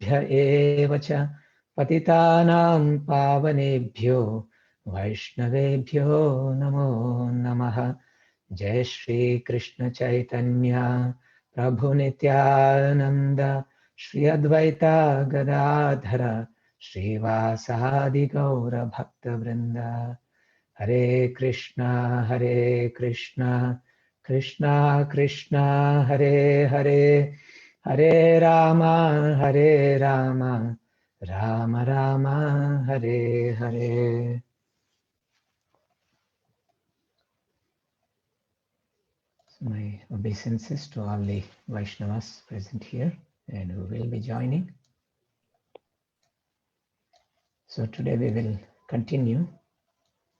वैष्णवेभ्य एव च पतितानां पावनेभ्यो वैष्णवेभ्यो नमो नमः। जय श्री कृष्ण चैतन्य प्रभु नित्यानंद श्री अद्वैता गदाधर श्रीवासादि गौर भक्त वृंद। हरे कृष्णा कृष्णा कृष्णा हरे हरे, हरे Ram Ram Ram Hare Hare. My obeisances to all the Vaishnavas present here and who will be joining. So today we will continue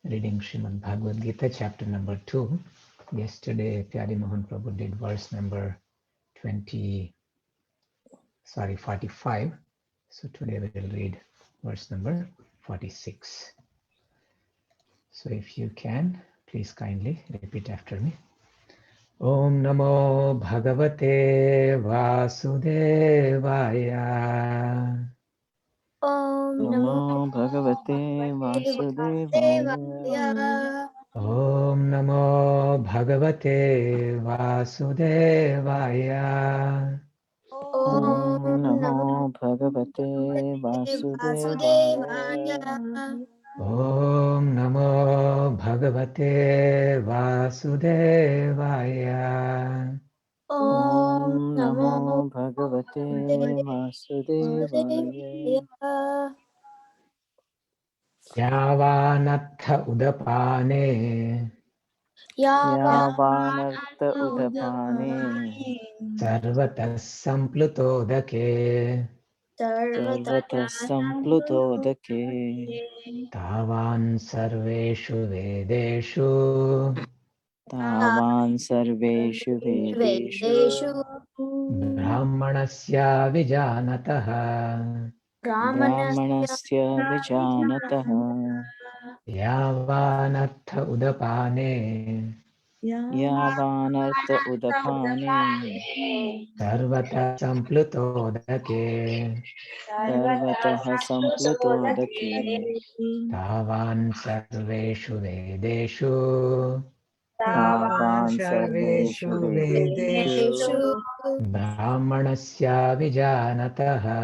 reading Srimad Bhagavad Gita chapter number 2. Yesterday Pyari Mohan Prabhu did verse number 45. So today we will read verse number 46. So if you can, please kindly repeat after me. Om Namo Bhagavate Vasudevaya. Om Namo Bhagavate Vasudevaya. Om Namo Bhagavate Vasudevaya. Om Om Namo Namo Bhagavate Vasudevaya. Vasudevaya. Om Namo Bhagavate Vasudevaya. Om Om Namo Namo Bhagavate Vasudevaya. Vasudevaya. Yavanatha Udapane Yavanartha Udapane Sarvatas Samplutodake Sarvata Samplutodake Tavan Sarveshu Vedeshu Tavan Sarveshu Vedeshu Vedeshu Brahmanasya Vijanataha Brahmanasya Brahmanasya Vijanataha Yavanatha Udapane Yavanartha Udapane Sarvata Samplutodake Sarvataha Samplutodake Tavan Sarveshu Vedeshu Tavan Tavan Sarveshu Sarveshu Vedeshu Vedeshu Brahmanasya Vijanataha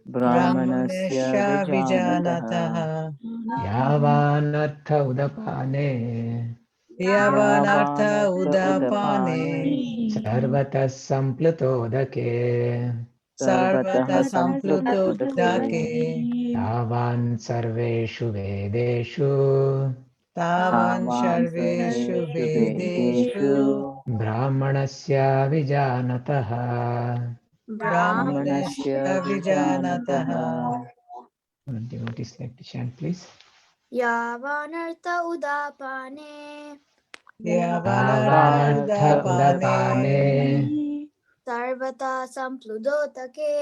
Brahmanasya Brahmanasya Vijanataha Vijanataha Yavanatha Udapane Yavanartha Yavanartha Udapane Udapane Sarvata Samplutodake Sarvata Sarvataha Sampluto Samplutodake Dake Tavan Sarveshu Vedeshu Tavan Tavan Sarveshu Sarveshu Vedeshu Vedeshu Brahmanasya Vijanataha. Brahmanasya Brahmanasya Vijanataha Vijanataha Devotees like to chant, please. Yavanartha Udapane Yavanartha Yavanartha Udapane Udapane Sarvata Sampludotake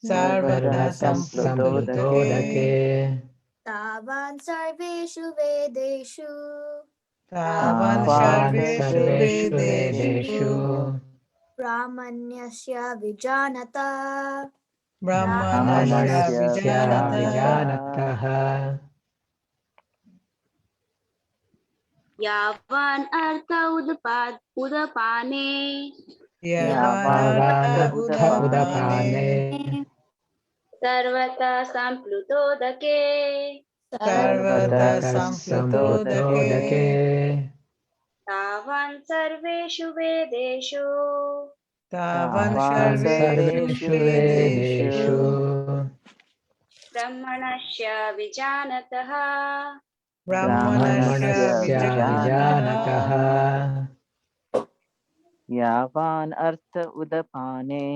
Sarvata Sarvata Samplutodake Samplutodake Tavan Sarveshu Vedeshu Tavan Tavan Tavan Sarveshu Sarveshu Sarveshu Vedeshu Vedeshu Vedeshu Brahmanyasya Vijanata Brahmanasya Brahmanasya Brahmanasya Vijanataha Vijanataha Vijanataha यावान् earth उदपाने Yavanartha Yavanartha Udapane Udapane सर्वतः सम्प्लुतोदके Sarvata Sarvata Sarvata Samplutodake Samplutodake तावान् सर्वेषु वेदेषु Tavan Tavan Tavan Sarveshu Sarveshu Sarveshu Vedeshu Vedeshu Vedeshu ब्रह्मणस्य विजानतः Brahmanasya Brahmanasya Brahmanasya Vijanataha Vijanataha Vijanataha Yavan Artha Udapane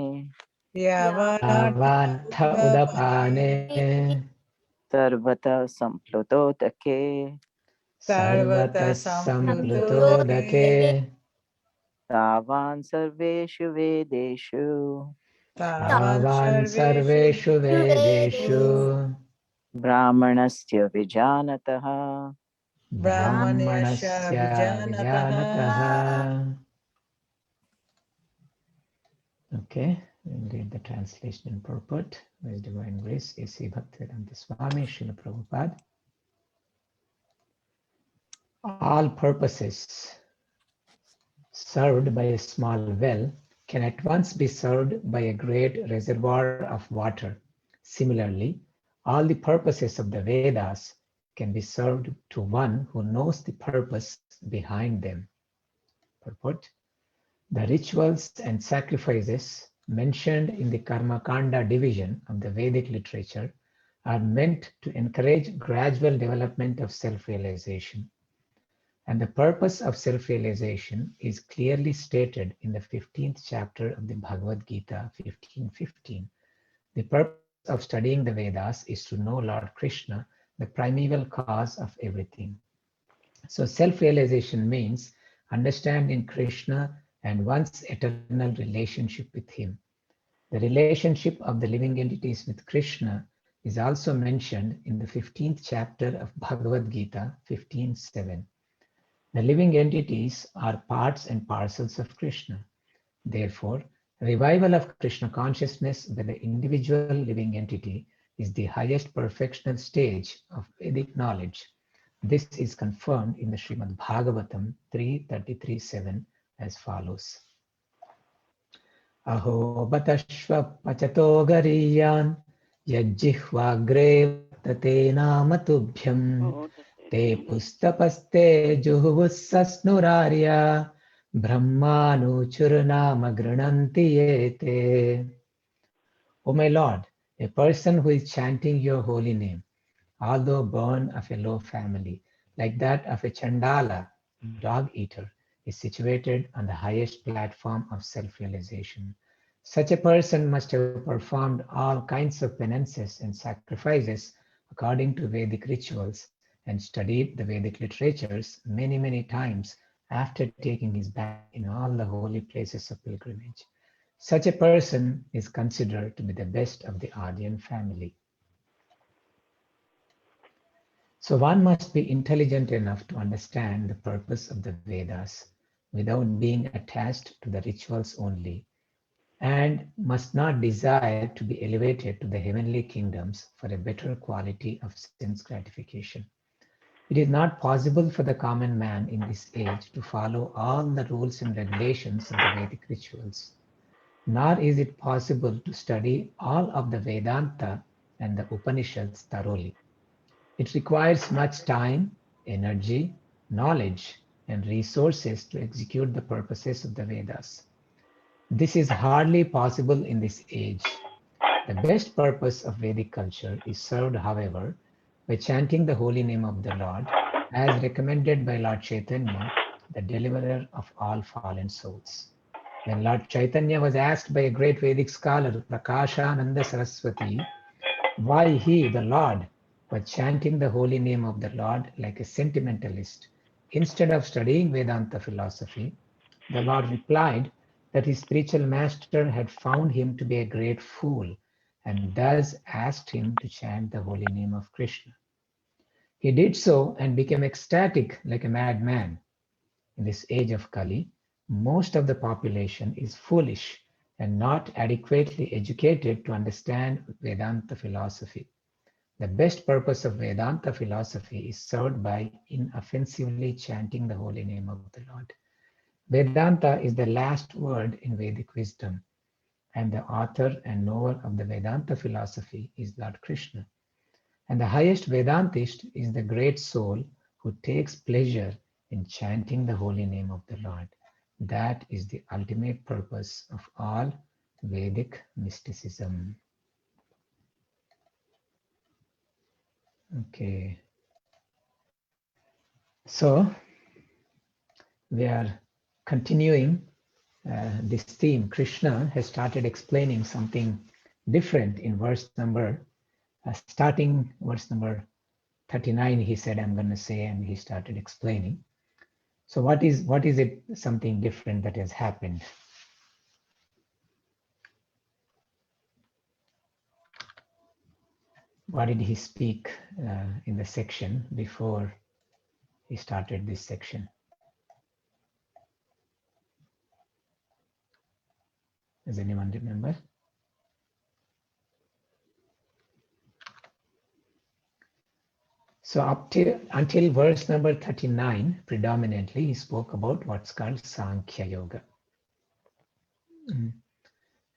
Yavanartha Yavanartha Udapane Udapane Sarvata Samplutodake Sarvata Sarvata Samplutodake Samplutodake Tavan Sarveshu Vedeshu Tavan Tavan Sarveshu Sarveshu Vedeshu Vedeshu Brahmanasya Vijanataha Brahmanasya Brahmanasya Vijanataha Vijanataha. Okay, We'll read the translation and purport. With Divine Grace, A.C. Bhaktivedanta Swami, Srila Prabhupada. All purposes served by a small well can at once be served by a great reservoir of water. Similarly, all the purposes of the Vedas can be served to one who knows the purpose behind them. Purport: the rituals and sacrifices mentioned in the Karma Kanda division of the Vedic literature are meant to encourage gradual development of self-realization. And the purpose of self-realization is clearly stated in the 15th chapter of the Bhagavad Gita 15:15. The purpose of studying the Vedas is to know Lord Krishna, the primeval cause of everything. So self-realization means understanding Krishna and one's eternal relationship with him. The relationship of the living entities with Krishna is also mentioned in the 15th chapter of Bhagavad Gita 15:7. The living entities are parts and parcels of Krishna. Therefore, revival of Krishna consciousness by the individual living entity is the highest perfectional stage of Vedic knowledge. This is confirmed in the Srimad Bhagavatam 3:33-7 as follows. Aho batashva pachato gariyan yajjihvagre tate namatubhyam te pustapaste juhuvussasnurarya brahmanuchurnama grananti yete. O my Lord, a person who is chanting your holy name, although born of a low family, like that of a Chandala, dog eater, is situated on the highest platform of self-realization. Such a person must have performed all kinds of penances and sacrifices according to Vedic rituals and studied the Vedic literatures many, many times after taking his bath in all the holy places of pilgrimage. Such a person is considered to be the best of the Aryan family. So one must be intelligent enough to understand the purpose of the Vedas without being attached to the rituals only, and must not desire to be elevated to the heavenly kingdoms for a better quality of sense gratification. It is not possible for the common man in this age to follow all the rules and regulations of the Vedic rituals, nor is it possible to study all of the Vedanta and the Upanishads thoroughly. It requires much time, energy, knowledge, and resources to execute the purposes of the Vedas. This is hardly possible in this age. The best purpose of Vedic culture is served, however, by chanting the holy name of the Lord, as recommended by Lord Chaitanya, the deliverer of all fallen souls. When Lord Chaitanya was asked by a great Vedic scholar, Prakashananda Saraswati, why he, the Lord, was chanting the holy name of the Lord like a sentimentalist instead of studying Vedanta philosophy, the Lord replied that his spiritual master had found him to be a great fool and thus asked him to chant the holy name of Krishna. He did so and became ecstatic like a madman. In this age of Kali, most of the population is foolish and not adequately educated to understand Vedanta philosophy. The best purpose of Vedanta philosophy is served by inoffensively chanting the holy name of the Lord. Vedanta is the last word in Vedic wisdom, and the author and knower of the Vedanta philosophy is Lord Krishna. And the highest Vedantist is the great soul who takes pleasure in chanting the holy name of the Lord. That is the ultimate purpose of all Vedic mysticism. Okay. So we are continuing this theme. Krishna has started explaining something different in verse number, starting verse number 39, he said, I'm going to say, and he started explaining. So what is it, something different that has happened? What did he speak in the section before he started this section? Does anyone remember? So until verse number 39, predominantly he spoke about what's called Sankhya Yoga.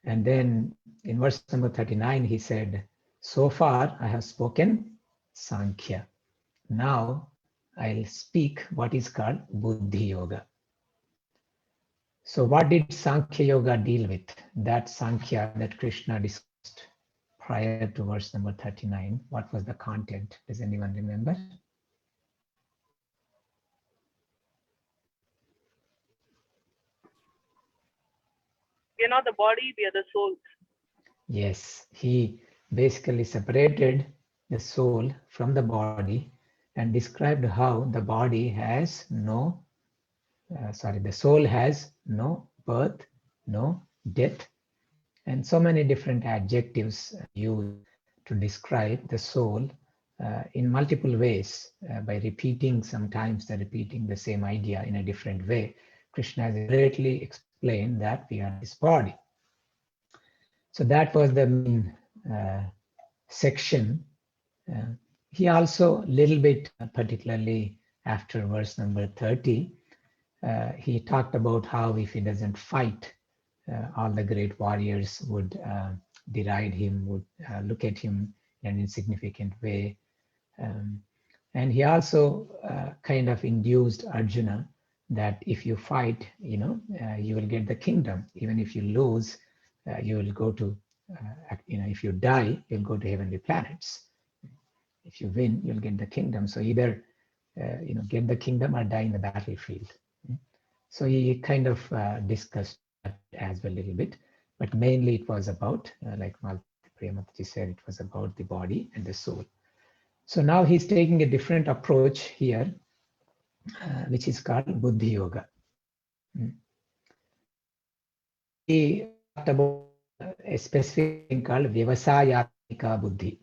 And then in verse number 39, he said, so far I have spoken Sankhya. Now I'll speak what is called Buddhi Yoga. So what did Sankhya Yoga deal with? That Sankhya that Krishna discussed prior to verse number 39. What was the content? Does anyone remember? We are not the body, we are the soul. Yes, he basically separated the soul from the body and described how the body has no, the soul has no birth, no death, and so many different adjectives used to describe the soul in multiple ways by sometimes repeating the same idea in a different way. Krishna has greatly explained that we are this body. So that was the main section. He also little bit, particularly after verse number 30, he talked about how if he doesn't fight, all the great warriors would deride him, would look at him in an insignificant way. And he also kind of induced Arjuna that if you fight, you will get the kingdom. Even if you lose, you will go to, if you die, you'll go to heavenly planets. If you win, you'll get the kingdom. So either, get the kingdom or die in the battlefield. So he kind of discussed that as well a little bit, but mainly it was about, like Malti Priyamataji said, it was about the body and the soul. So now he's taking a different approach here, which is called Buddhi Yoga. He talked about a specific thing called Vyavasayatmika Buddhi.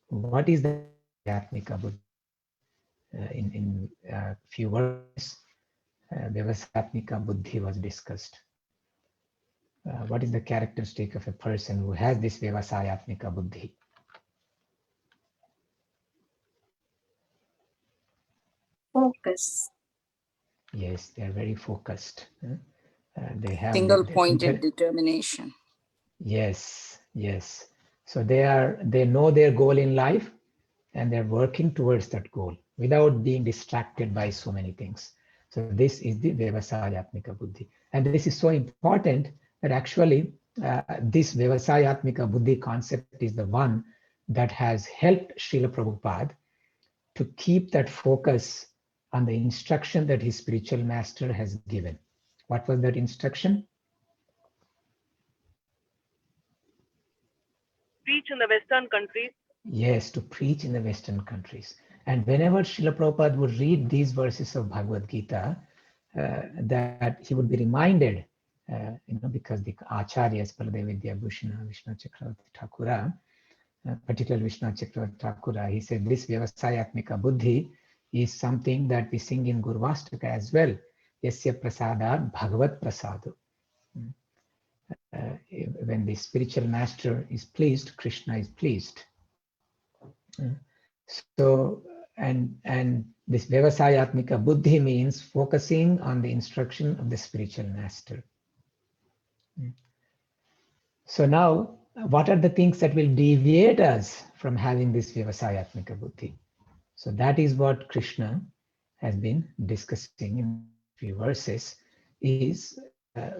What is the Vyavasayatmika Buddhi? In a few words, Vyavasayatmika Buddhi was discussed. What is the characteristic of a person who has this Vyavasayatmika Buddhi? Focus. Yes, they are very focused. They have Single-pointed determination. Yes, yes. So they know their goal in life and they're working towards that goal without being distracted by so many things. So this is the Vyavasayatmika Buddhi. And this is so important that actually this Vyavasayatmika Buddhi concept is the one that has helped Srila Prabhupada to keep that focus on the instruction that his spiritual master has given. What was that instruction? Preach in the Western countries. Yes, to preach in the Western countries. And whenever Srila Prabhupada would read these verses of Bhagavad Gita, that he would be reminded, because the Acharyas, Baladev Vidyabhushana, Vishnu Chakravarti Thakura, particularly Vishnu Chakravarti Thakura, he said this Vyavasayatmika Buddhi is something that we sing in Gurvastaka as well. Yasya Prasada Bhagavat Prasadu. When the spiritual master is pleased, Krishna is pleased. So, and this Vyavasayatmika Buddhi means focusing on the instruction of the spiritual master. So now, what are the things that will deviate us from having this Vyavasayatmika Buddhi? So that is what Krishna has been discussing in a few verses, is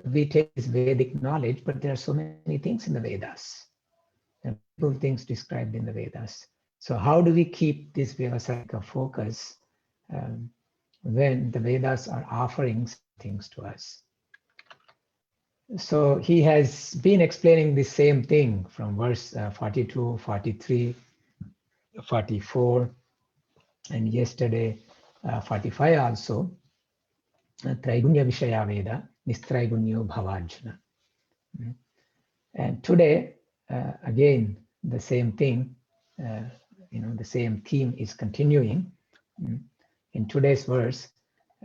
we take this Vedic knowledge, but there are so many things in the Vedas. There are multiple things described in the Vedas. So how do we keep this Vyavasayika focus when the Vedas are offering things to us? So he has been explaining the same thing from verse 42, 43, 44, and yesterday 45 also. Traigunya Vishaya Veda, Nistraigunya Bhavajna. And today, again, the same thing, the same theme is continuing. In today's verse,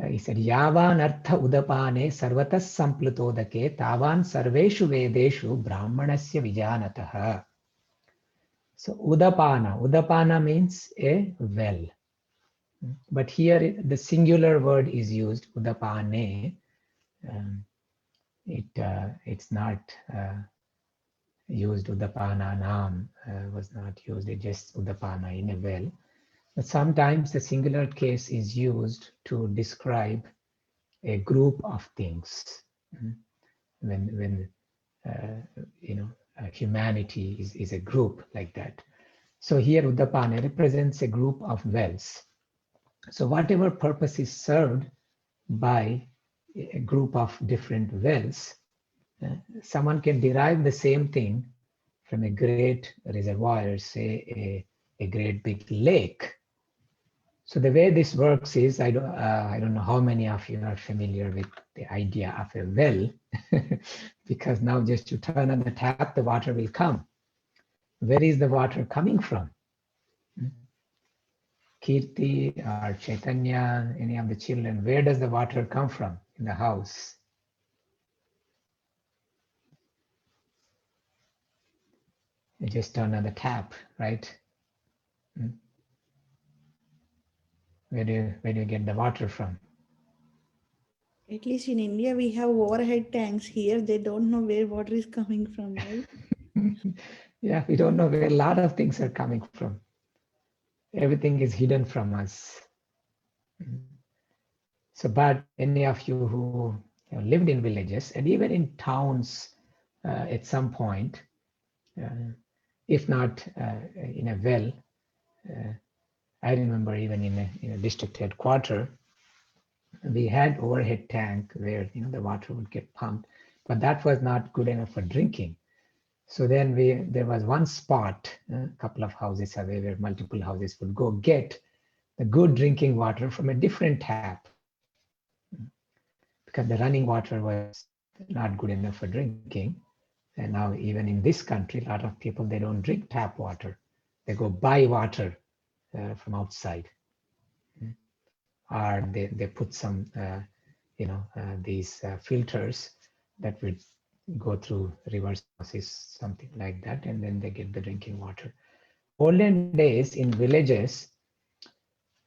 he said, Yavan Artha Udapane Sarvatas Samplutodake Tavan Sarveshu Vedeshu Brahmanasya Vijanataha. So Udapana means a well, But here the singular word is used, udapane. It's not used, udapana nam was not used, it just udapana in a well. But sometimes the singular case is used to describe a group of things. When humanity is a group like that. So here udapane represents a group of wells. So whatever purpose is served by a group of different wells, someone can derive the same thing from a great reservoir, say a great big lake. So the way this works is, I don't know how many of you are familiar with the idea of a well, because now just you turn on the tap, the water will come. Where is the water coming from? Kirti or Chaitanya, any of the children, where does the water come from in the house? You just turn on the tap, right? Where do you get the water from? At least in India, we have overhead tanks. Here, they don't know where water is coming from, right? Yeah, we don't know where a lot of things are coming from. Everything is hidden from us. So, but any of you who lived in villages and even in towns at some point, if not in a well, I remember even in a district headquarters, we had overhead tank where the water would get pumped, but that was not good enough for drinking. So then there was one spot, a couple of houses away, where multiple houses would go get the good drinking water from a different tap, because the running water was not good enough for drinking. And now even in this country, a lot of people, they don't drink tap water. They go buy water from outside. Or they put some, these filters that would go through reverse osmosis, something like that, and then they get the drinking water. Olden days in villages,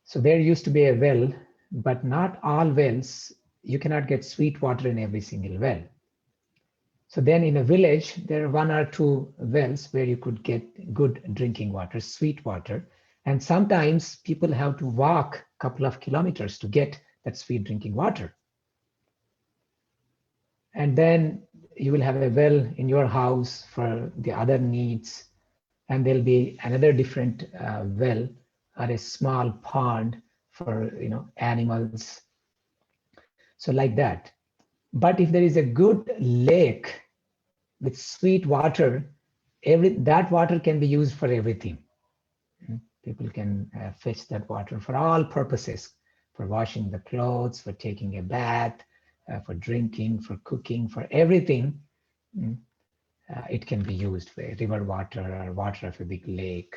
so there used to be a well, but not all wells, you cannot get sweet water in every single well. So then in a village, there are 1 or 2 wells where you could get good drinking water, sweet water. And sometimes people have to walk a couple of kilometers to get that sweet drinking water. And then you will have a well in your house for the other needs. And there'll be another different well or a small pond for animals. So like that. But if there is a good lake with sweet water, that water can be used for everything. People can fetch that water for all purposes, for washing the clothes, for taking a bath, for drinking, for cooking, for everything. It can be used for river water or water of a big lake.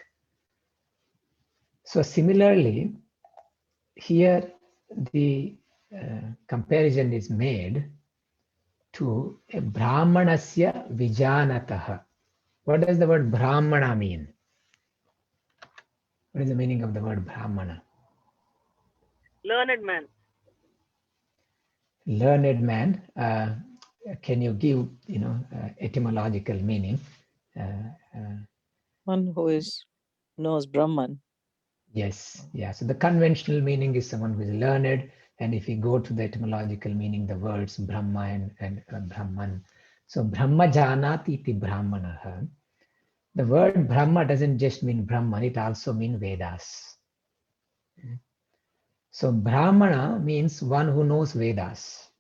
So similarly, here the comparison is made to a brahmanasya vijanatah. What does the word brahmana mean? What is the meaning of the word brahmana? Learned man. Learned man. Can you give etymological meaning? One who knows Brahman. Yes, yeah. So the conventional meaning is someone who is learned, and if you go to the etymological meaning, the words Brahma and Brahman. So Brahma janati iti brahmanaha. The word Brahma doesn't just mean Brahman, it also means Vedas. So Brahmana means one who knows Vedas.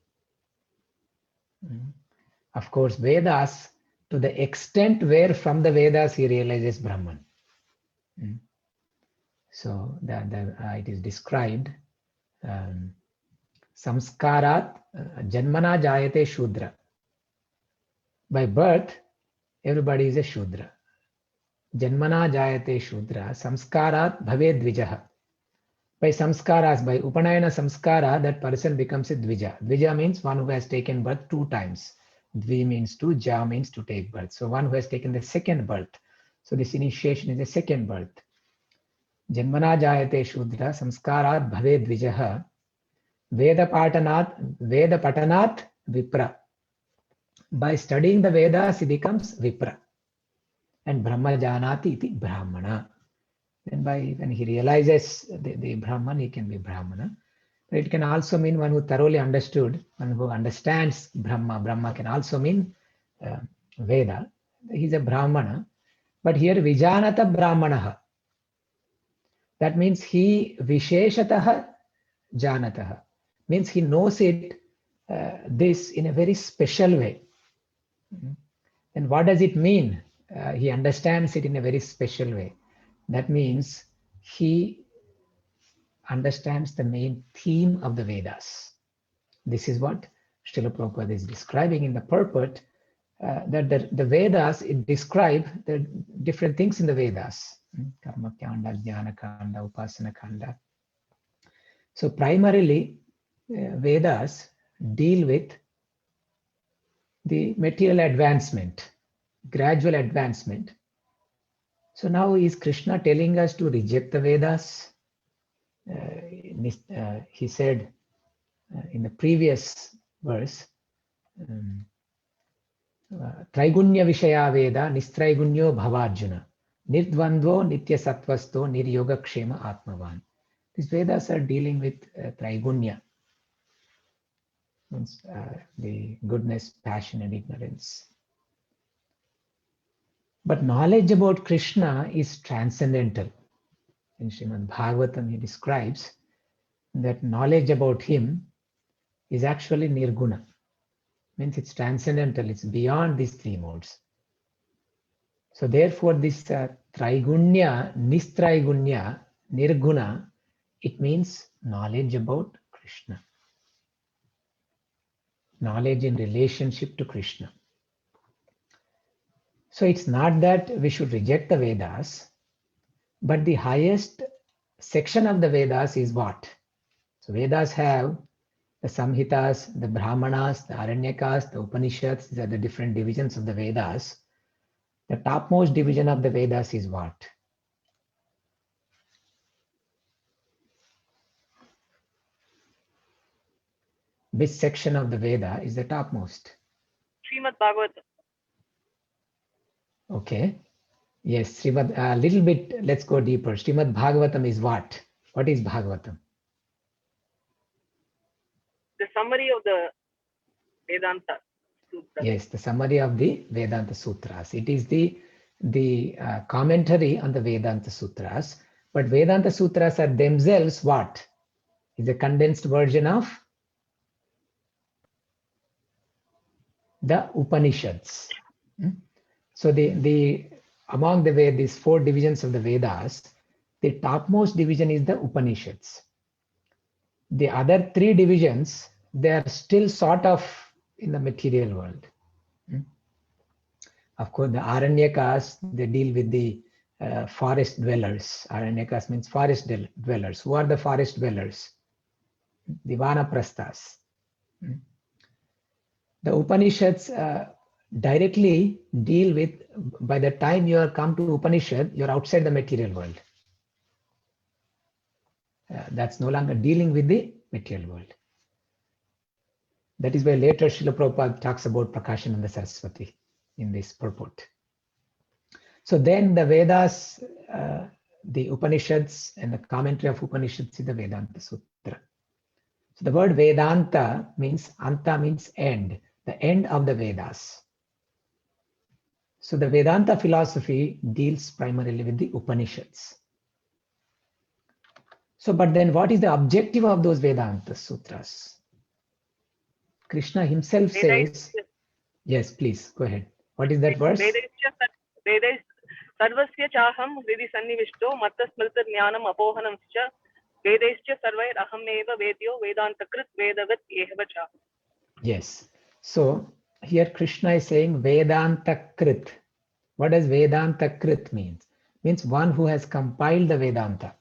Of course, Vedas, to the extent where from the Vedas he realizes Brahman. So it is described, samskarat janmana jayate shudra. By birth, everybody is a shudra. Janmana jayate shudra, samskarat bhave dvijaha. By samskaras, by upanayana samskara, that person becomes a dvija. Dvija means one who has taken birth 2 times. Dvi means 2, ja means to take birth. So one who has taken the second birth. So this initiation is a second birth. Janmana jayate Shudra samskarat bhave dvijah Veda patanat Vipra. By studying the Vedas, he becomes Vipra. And Brahma janati iti Brahmana. Then when he realizes the Brahman, he can be Brahmana. But it can also mean one who thoroughly understood, one who understands Brahma. Brahma can also mean Veda. He's a Brahmana. But here Vijanata Brahmanaha. That means he Visheshataha Janataha. Means he knows it, this in a very special way. And what does it mean? He understands it in a very special way. That means he understands the main theme of the Vedas. This is what Srila Prabhupada is describing in the purport, that the Vedas, it describe the different things in the Vedas. Karma Kanda, Jnana Kanda, Upasana Kanda. So primarily, Vedas deal with the material advancement, gradual advancement. So now is Krishna telling us to reject the Vedas? He said in the previous verse, Traigunya Vishaya Veda Nistraigunyo Bhavarjuna Nirdvandvo Nitya Sattvasto Niryoga Kshema Atmavan. These Vedas are dealing with Traigunya, means the goodness, passion, and ignorance. But knowledge about Krishna is transcendental. In Srimad Bhagavatam, he describes that knowledge about him is actually nirguna. Means it's transcendental, it's beyond these three modes. So therefore this Traigunya, Nistraigunya, Nirguna, it means knowledge about Krishna. Knowledge in relationship to Krishna. So it's not that we should reject the Vedas, but the highest section of the Vedas is what? So Vedas have the Samhitas, the Brahmanas, the Aranyakas, the Upanishads. These are the different divisions of the Vedas. The topmost division of the Vedas is what? Which section of the Veda is the topmost? Srimad Bhagavatam. Okay. Yes, Srimad, a little bit, let's go deeper. Srimad Bhagavatam is what? What is Bhagavatam? The summary of the Vedanta Sutra. Yes, the summary of the Vedanta Sutras. It is the commentary on the Vedanta Sutras. But Vedanta Sutras are themselves what? Is a condensed version of the Upanishads. So among these four divisions of the Vedas, the topmost division is the Upanishads. The other three divisions, they are still sort of in the material world. Of course, the Aranyakas, they deal with the forest dwellers. Aranyakas means forest dwellers. Who are the forest dwellers? The Vanaprasthas. The Upanishads directly deal with, by the time you come to Upanishad, you're outside the material world. That's no longer dealing with the material world. That is why later Srila Prabhupada talks about Prakashananda Saraswati in this purport. So then the Vedas, the Upanishads and the commentary of Upanishads is the Vedanta Sutra. So the word Vedanta means, Anta means end, the end of the Vedas. So the Vedanta philosophy deals primarily with the Upanishads. So, but then what is the objective of those Vedanta Sutras? Krishna himself says, yes, please, go ahead. What is that verse? Sarvasya chaham vidhi sannivishto matta smrita jnanam apohanam cha vedaischa sarvair aham eva vedyo vedantakrit vedavat ehava cha. Yes. So here Krishna is saying Vedantakrit. What does Vedantakrit mean? Means one who has compiled the Vedanta.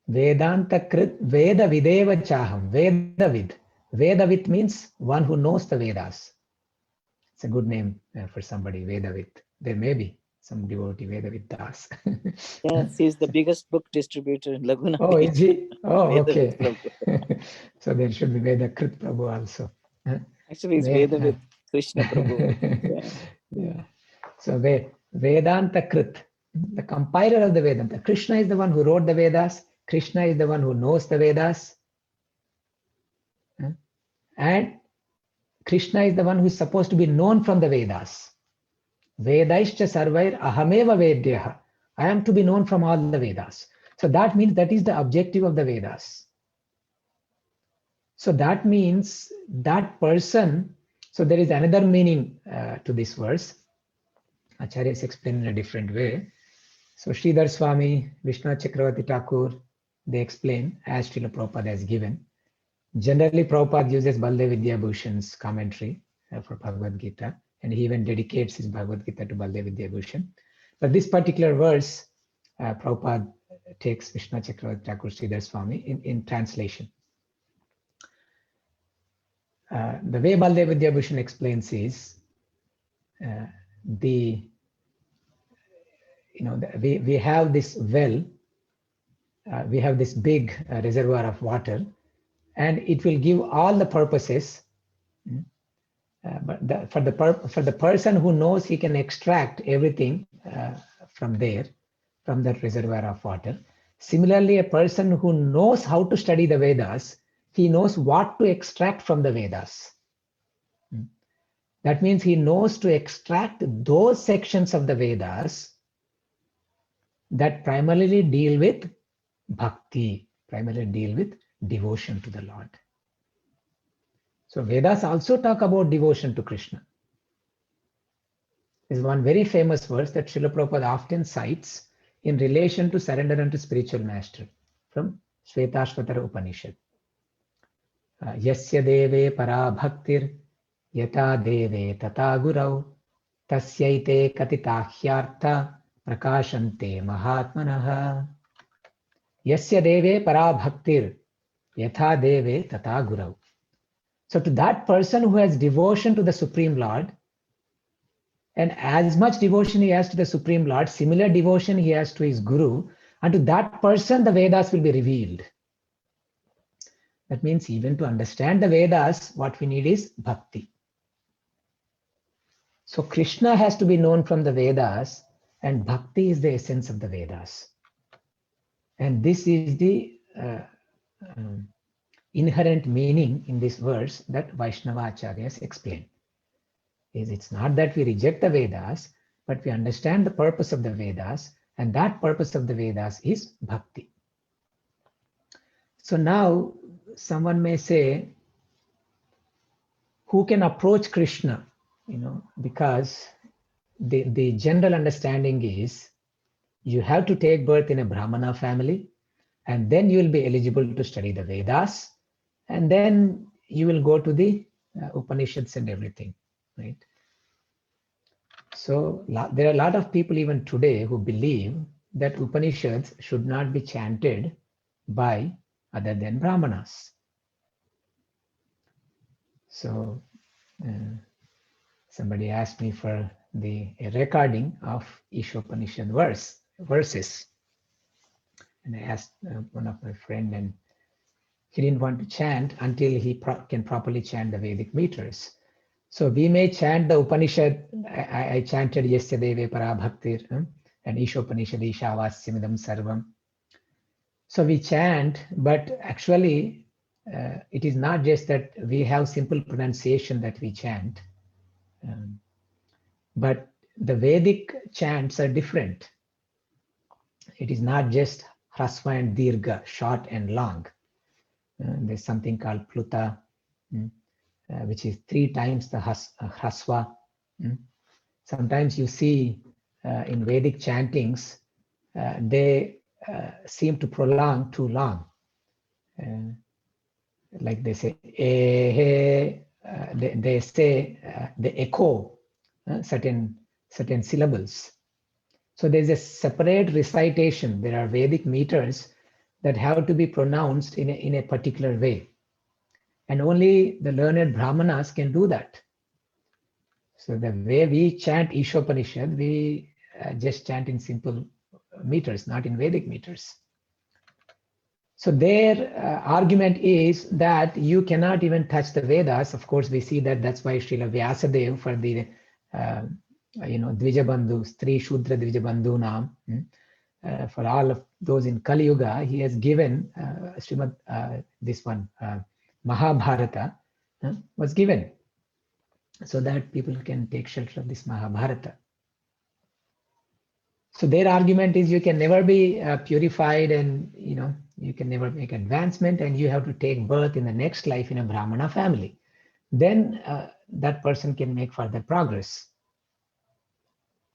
Vedantakrit, Veda videva chaham, Vedavid. Vedavid means one who knows the Vedas. It's a good name for somebody, Vedavid. There may be some devotee, Vedavidas. Yes, he's the biggest book distributor in Laguna Oh, Beach. is he? Oh, Vedavid okay. Prabhu. So there should be Vedakrit Prabhu also. Actually, he's Ve- Vedavid Krishna Prabhu. Yeah. Yeah. So Vedanta Krit, the compiler of the Vedanta. Krishna is the one who wrote the Vedas. Krishna is the one who knows the Vedas. And Krishna is the one who is supposed to be known from the Vedas. Vedaischa sarvair ahameva vedyah. I am to be known from all the Vedas. So that means that is the objective of the Vedas. So that means that person, so there is another meaning to this verse. Acharyas explain in a different way. So Sridhar Swami, Vishwanath Chakravarti Thakur, they explain as Srila Prabhupada has given. Generally, Prabhupada uses Baldev Vidyabhushan's commentary for Bhagavad Gita, and he even dedicates his Bhagavad Gita to Baldev Vidyabhushan. But this particular verse, Prabhupada takes Vishwanath Chakravarti Thakur Sridhar Swami in translation. The way Baldev Vidyabhushan explains is we have this well, we have this big reservoir of water, and it will give all the purposes. But for the person who knows he can extract everything from that reservoir of water. Similarly, a person who knows how to study the Vedas, he knows what to extract from the Vedas. That means he knows to extract those sections of the Vedas that primarily deal with bhakti, primarily deal with devotion to the Lord. So Vedas also talk about devotion to Krishna. There is one very famous verse that Srila Prabhupada often cites in relation to surrender unto spiritual master from Shvetashvatara Upanishad. Yasya deve para bhaktir yata deve tata gurau tasyaite katitahyartha prakashante mahatmanaha. Yasya deve para bhaktir yatha deve tata gurau. So to that person who has devotion to the Supreme Lord, and as much devotion he has to the Supreme Lord, similar devotion he has to his Guru, and to that person the Vedas will be revealed. That means even to understand the Vedas, what we need is bhakti. So Krishna has to be known from the Vedas, and bhakti is the essence of the Vedas. And this is the inherent meaning in this verse that Vaishnava Acharyas explained. It's not that we reject the Vedas, but we understand the purpose of the Vedas, and that purpose of the Vedas is bhakti. So now someone may say, who can approach Krishna? Because the general understanding is you have to take birth in a Brahmana family, and then you will be eligible to study the Vedas, and then you will go to the Upanishads and everything, right? So there are a lot of people even today who believe that Upanishads should not be chanted by other than Brahmanas. So somebody asked me for a recording of Ishopanishad verses. And I asked one of my friends, and he didn't want to chant until he can properly chant the Vedic meters. So we may chant the Upanishad. I chanted yesterday Para Bhaktir and Ishopanishad Ishavasya Sarvam. So we chant, but actually it is not just that we have simple pronunciation that we chant, but the Vedic chants are different. It is not just Hrasva and Dirgha, short and long. There's something called Pluta, which is 3 times the Hrasva. Sometimes you see in Vedic chantings, they seem to prolong too long. Like they say, they say they echo certain syllables. So there's a separate recitation. There are Vedic meters that have to be pronounced in a particular way. And only the learned Brahmanas can do that. So the way we chant Ishopanishad, we just chant in simple meters, not in Vedic meters. So their argument is that you cannot even touch the Vedas. Of course, we see that that's why Srila Vyasadeva for the Dvijabandhu, Stri Shudra Dvijabandhu Nam, for all of those in Kali Yuga, he has given this one, Mahabharata, was given so that people can take shelter of this Mahabharata. So their argument is you can never be purified, and you can never make advancement, and you have to take birth in the next life in a Brahmana family. Then that person can make further progress.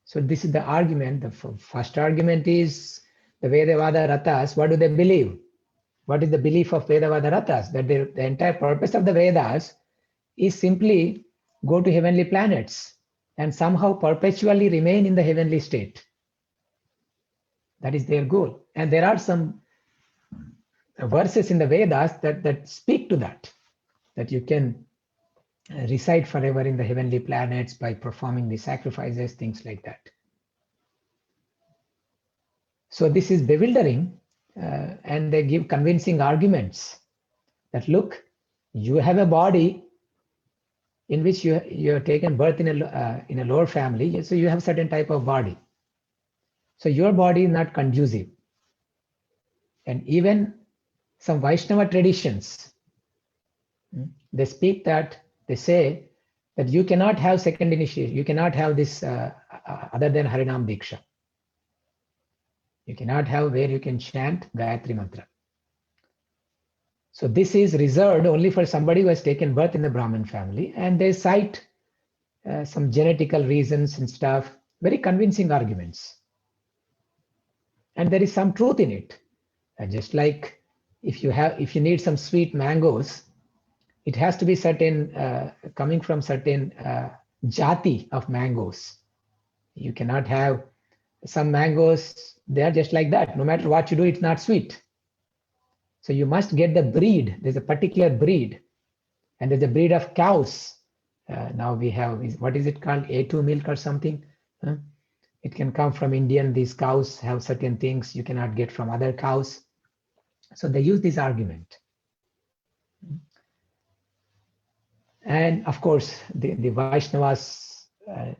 So this is the argument. The first argument is the Vedavada Rathas. What do they believe? What is the belief of Vedavada Rathas? That the entire purpose of the Vedas is simply go to heavenly planets and somehow perpetually remain in the heavenly state. That is their goal. And there are some verses in the Vedas that speak to that you can reside forever in the heavenly planets by performing the sacrifices, things like that. So this is bewildering, and they give convincing arguments that, look, you have a body in which you have taken birth in a lower family, so you have certain type of body. So your body is not conducive. And even some Vaishnava traditions, they speak that, they say that you cannot have second initiation, you cannot have this other than Harinam Diksha. You cannot have where you can chant Gayatri Mantra. So this is reserved only for somebody who has taken birth in the Brahmin family, and they cite some genetical reasons and stuff, very convincing arguments. And there is some truth in it. Just like if you need some sweet mangoes, it has to be certain, coming from certain jati of mangoes. You cannot have some mangoes, they are just like that. No matter what you do, it's not sweet. So you must get the breed. There's a particular breed, and there's a breed of cows. Now we have, what is it called? A2 milk or something. It can come from Indian. These cows have certain things you cannot get from other cows. So they use this argument. And of course, the Vaishnavas,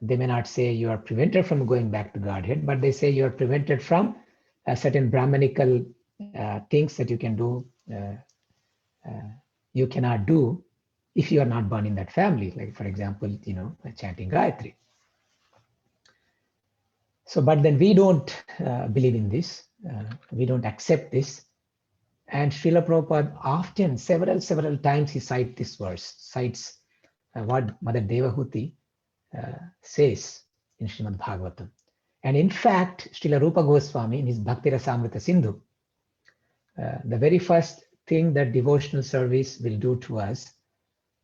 they may not say you are prevented from going back to Godhead, but they say you are prevented from certain Brahmanical things that you can do, you cannot do if you are not born in that family. Like, for example, chanting Gayatri. So, but then we don't believe in this. We don't accept this. And Srila Prabhupada often, several times, he cites this verse, cites what Mother Devahuti says in Srimad Bhagavatam. And in fact, Srila Rupa Goswami in his Bhakti Rasamrita Sindhu, the very first thing that devotional service will do to us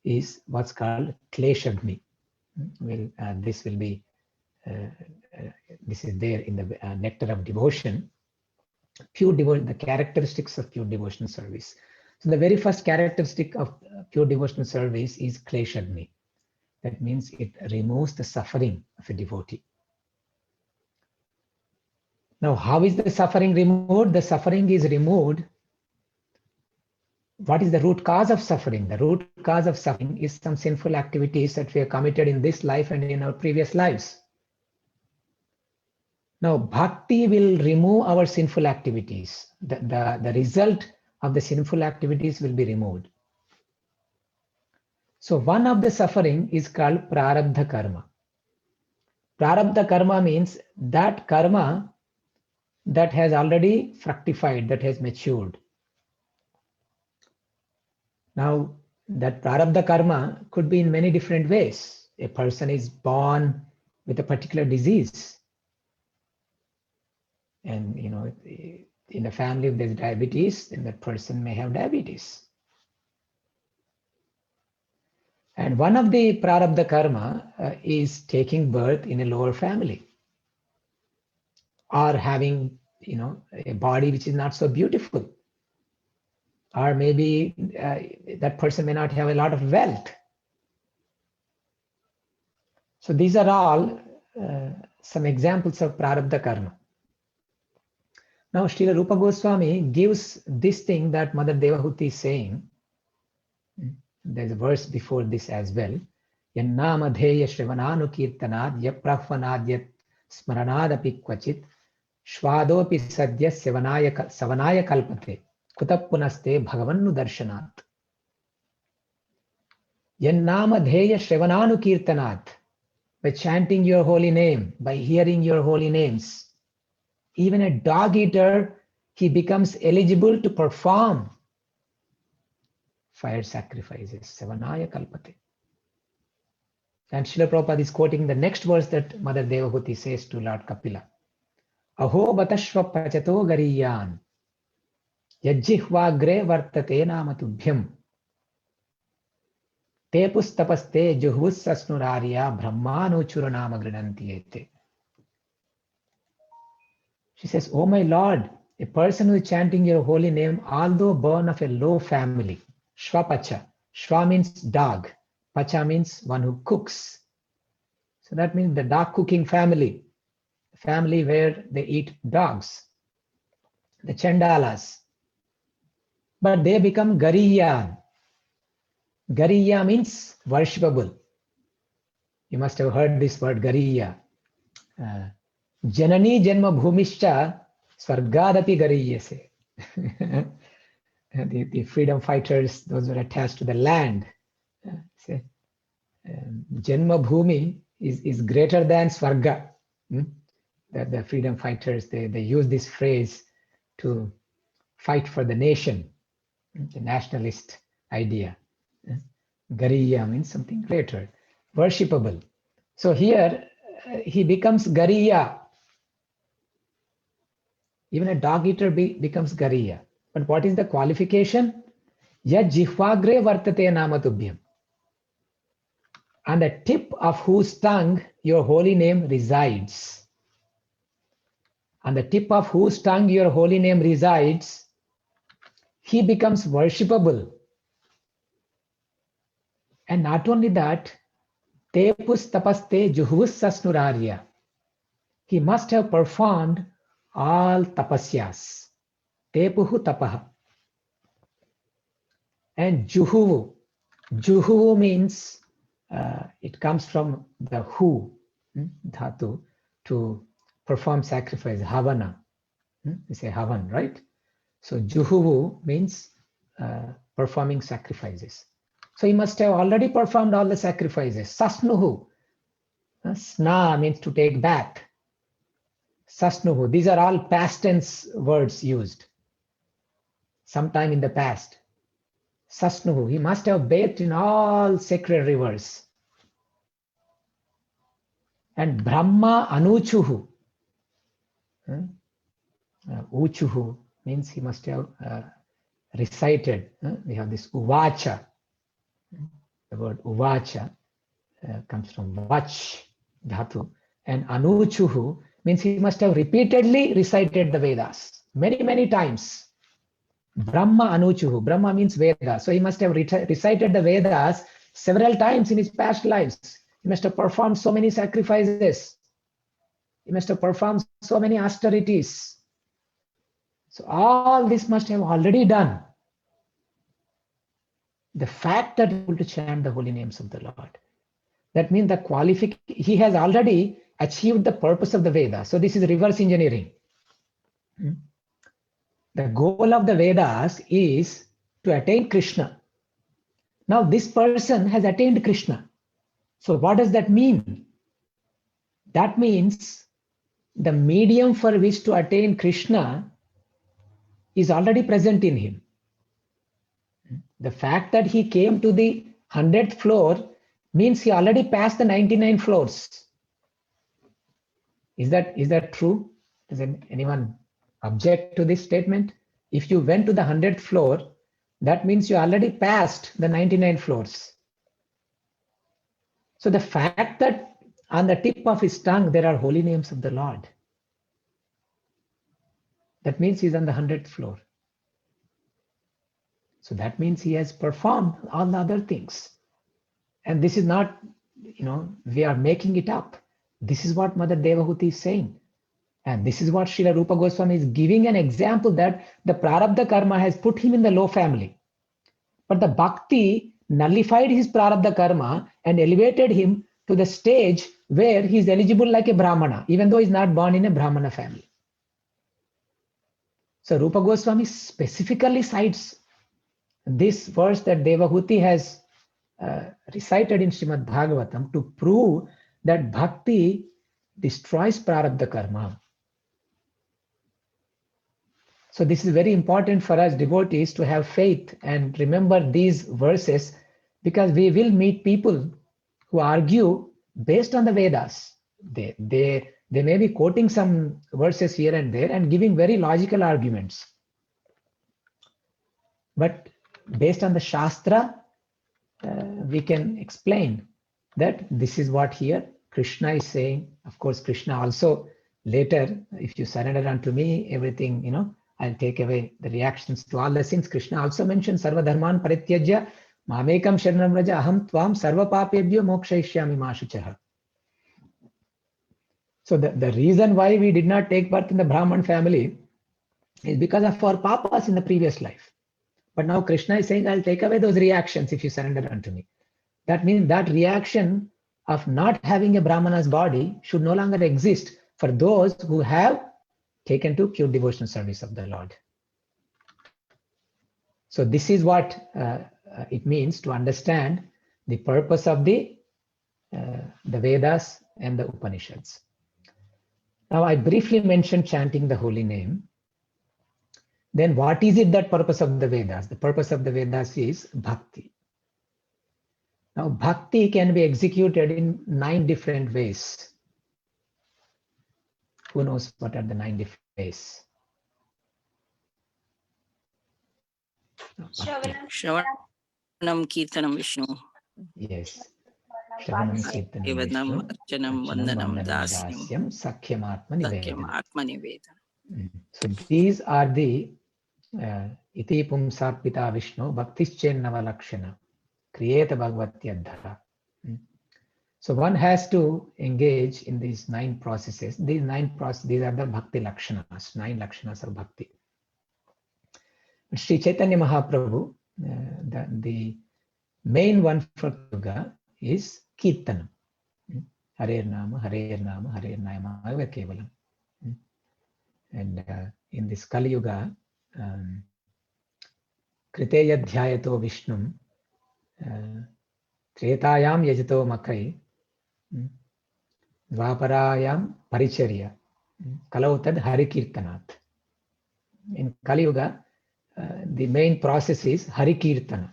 is what's called Kleshagni. This will be, this is there in the Nectar of Devotion. Pure devotion, the characteristics of pure devotional service. So the very first characteristic of pure devotional service is Kleshagni. That means it removes the suffering of a devotee. Now, how is the suffering removed? The suffering is removed. What is the root cause of suffering? The root cause of suffering is some sinful activities that we have committed in this life and in our previous lives. Now, bhakti will remove our sinful activities. The result of the sinful activities will be removed. So one of the suffering is called prarabdha karma. Prarabdha karma means that karma that has already fructified, that has matured. Now, that prarabdha karma could be in many different ways. A person is born with a particular disease. And, in a family, if there's diabetes, then that person may have diabetes. And one of the prarabdha karma is taking birth in a lower family, or having, a body which is not so beautiful, or maybe that person may not have a lot of wealth. So these are all some examples of prarabdha karma. Now, Srila Rupa Goswami gives this thing that Mother Devahuti is saying. There's a verse before this as well. Yannama dheya shrivananu kirtanad yaprahvanad yat smaranad api kvachit shvadopi sadya savanaya kalpate kutapunaste bhagavannu darshanat. Yannama dheya shrivananu kirtanad. By chanting your holy name, by hearing your holy names, even a dog eater, he becomes eligible to perform fire sacrifices. Savanaya kalpate. And Srila Prabhupada is quoting the next verse that Mother Devahuti says to Lord Kapila. Aho batashva pachato gariyan yajjihvagre vartate namatubhyam te pustapaste juhvus sasnurarya brahmanuchura nama grinantiyete. She says, oh my Lord, a person who is chanting your holy name, although born of a low family, Shvapacha. Shva means dog. Pacha means one who cooks. So that means the dog cooking family, family where they eat dogs, the Chandalas. But they become Gariya. Gariya means worshipable. You must have heard this word Gariya. Janani Janma Bhumischa Swargadapi Gariyase. The freedom fighters, those who are attached to the land. Janma Bhumi is greater than Swarga. The freedom fighters, they use this phrase to fight for the nation, the nationalist idea. Gariya means something greater, worshipable. So here he becomes Gariya. Even a dog eater becomes Gariya. But what is the qualification? Yad jihvagre vartate namatubhyam. On the tip of whose tongue your holy name resides. On the tip of whose tongue your holy name resides, he becomes worshipable. And not only that, tepus tapaste juhvus sasnurarya. He must have performed all tapasyas. Tepuhu tapaha. And juhuvu. Juhuvu means, it comes from the hu, dhatu, to perform sacrifice, havana. We say havan, right? So juhuvu means performing sacrifices. So he must have already performed all the sacrifices. Sasnuhu. Sna means to take bath. Sasnuhu. These are all past tense words used. Sometime in the past. Sasnuhu. He must have bathed in all sacred rivers. And Brahma Anuchuhu. Uchuhu means he must have recited. We have this Uvacha. The word Uvacha comes from Vach dhatu. And Anuchuhu means he must have repeatedly recited the Vedas. Many, many times. Brahma Anuchuhu. Brahma means Veda. So he must have recited the Vedas several times in his past lives. He must have performed so many sacrifices. He must have performed so many austerities. So all this must have already done. The fact that he is able to chant the holy names of the Lord. That means the he has already achieved the purpose of the Veda. So this is reverse engineering. The goal of the Vedas is to attain Krishna. Now this person has attained Krishna. So what does that mean? That means the medium for which to attain Krishna is already present in him. The fact that he came to the 100th floor means he already passed the 99 floors. Is that true? Does anyone object to this statement? If you went to the 100th floor, that means you already passed the 99 floors. So the fact that on the tip of his tongue there are holy names of the Lord, that means he's on the 100th floor. So that means he has performed all the other things. And this is not, we are making it up. This is what Mother Devahuti is saying. And this is what Srila Rupa Goswami is giving an example, that the Prarabdha karma has put him in the low family. But the bhakti nullified his Prarabdha karma and elevated him to the stage where he is eligible like a Brahmana, even though he is not born in a Brahmana family. So Rupa Goswami specifically cites this verse that Devahuti has recited in Srimad Bhagavatam to prove that bhakti destroys Prarabdha karma. So this is very important for us devotees to have faith and remember these verses, because we will meet people who argue based on the Vedas. They may be quoting some verses here and there and giving very logical arguments. But based on the Shastra, we can explain that this is what here Krishna is saying. Of course, Krishna also later, if you surrender unto me, everything, I'll take away the reactions to all the sins. Krishna also mentioned Sarva Dharman Parityajya Mamekam Sharanam Raja Aham Tvam Sarva Papebhyo Mokshayishyami Ma Shuchaha. So the reason why we did not take birth in the Brahman family is because of our papas in the previous life. But now Krishna is saying, I'll take away those reactions if you surrender unto me. That means that reaction of not having a Brahmana's body should no longer exist for those who have taken to pure devotional service of the Lord. So this is what it means to understand the purpose of the Vedas and the Upanishads. Now I briefly mentioned chanting the holy name. Then what is it that purpose of the Vedas? The purpose of the Vedas is bhakti. Now bhakti can be executed in 9 different ways. Who knows what are the 9 different ways? Shravanam Kirtanam Vishnu. Yes. Shravanam Kirtanam Evanam Vishnu. Archanam Vandanam Dasyam. Dasyam Sakhyam Atma Sakyam Nivedana. Atma Nivedana. So these are the Iti Pumsat Pita Vishnu Bhaktischennava Lakshana Kriyeta Bhagavatyadhara. So one has to engage in these 9 processes. These are the Bhakti Lakshanas, 9 Lakshanas of Bhakti. Sri Chaitanya Mahaprabhu, the main one for Yoga is Kirtanam. Hare Nama, Hare Nama, Hare Nama, Eva Kevalam. And in this Kali Yuga, Kriteya Dhyayato Vishnum, Tretayam Yajato Makai, Dvaparayam Paricharya, Kalautad Hari Kirtanat. In Kali Yuga, the main process is Hari Kirtana.